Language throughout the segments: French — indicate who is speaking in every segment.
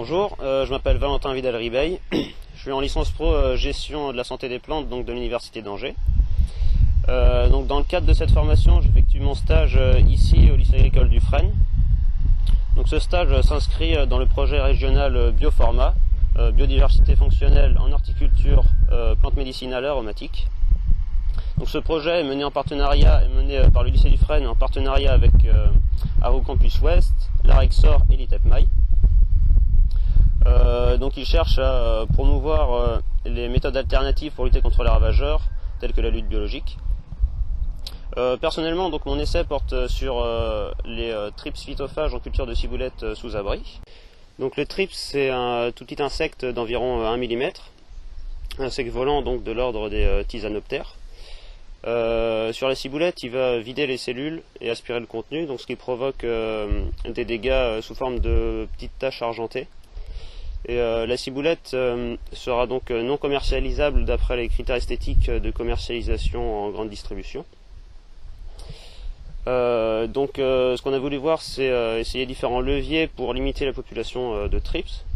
Speaker 1: Bonjour, je m'appelle Valentin Vidal-Ribeil, je suis en licence pro gestion de la santé des plantes donc de l'université d'Angers. Donc dans le cadre de cette formation, j'effectue mon stage ici au lycée agricole du Fresne. Donc ce stage s'inscrit dans le projet régional Bioformat, biodiversité fonctionnelle en horticulture, plantes médicinales aromatiques. Donc ce projet est mené par le lycée du Fresne en partenariat avec Arrow Campus Ouest, l'Arexor et l'ITEPMAI. Donc il cherche à promouvoir les méthodes alternatives pour lutter contre les ravageurs, telles que la lutte biologique. Personnellement, donc mon essai porte sur les thrips phytophages en culture de ciboulette sous abri. Donc le thrips, c'est un tout petit insecte d'environ 1 mm, un insecte volant donc de l'ordre des tisanoptères. Sur la ciboulette, il va vider les cellules et aspirer le contenu, donc ce qui provoque des dégâts sous forme de petites taches argentées. Et la ciboulette sera donc non commercialisable d'après les critères esthétiques de commercialisation en grande distribution. Ce qu'on a voulu voir, c'est essayer différents leviers pour limiter la population de thrips.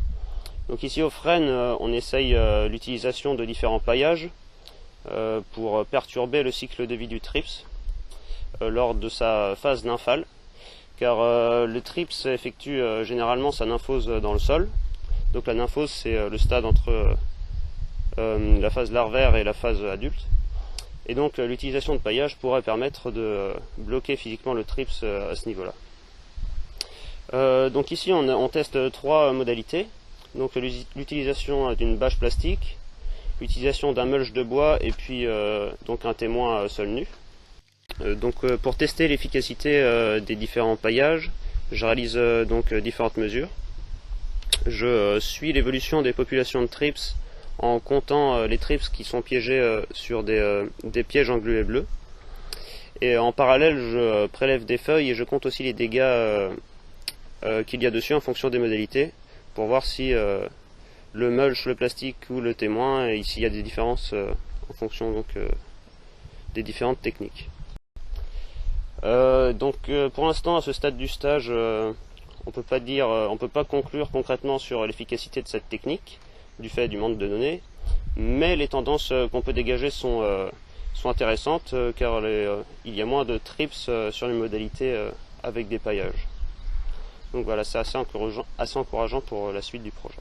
Speaker 1: Donc ici au Fresne, on essaye l'utilisation de différents paillages pour perturber le cycle de vie du thrips lors de sa phase nymphale, car le thrips effectue généralement sa nymphose dans le sol. Donc la nymphose, c'est le stade entre la phase larvaire et la phase adulte. Et donc l'utilisation de paillage pourrait permettre de bloquer physiquement le thrips à ce niveau-là. Donc ici on teste 3 modalités. Donc l'utilisation d'une bâche plastique, l'utilisation d'un mulch de bois et puis donc un témoin sol nu. Pour tester l'efficacité des différents paillages, je réalise donc différentes mesures. Je suis l'évolution des populations de thrips en comptant les thrips qui sont piégés sur des pièges englués bleus. Et en parallèle, je prélève des feuilles et je compte aussi les dégâts qu'il y a dessus en fonction des modalités pour voir si le mulch, le plastique ou le témoin, et ici il y a des différences en fonction donc, des différentes techniques. Pour l'instant, à ce stade du stage, on peut pas conclure concrètement sur l'efficacité de cette technique du fait du manque de données, mais les tendances qu'on peut dégager sont intéressantes car il y a moins de thrips sur les modalités avec des paillages. Donc voilà, c'est assez encourageant pour la suite du projet.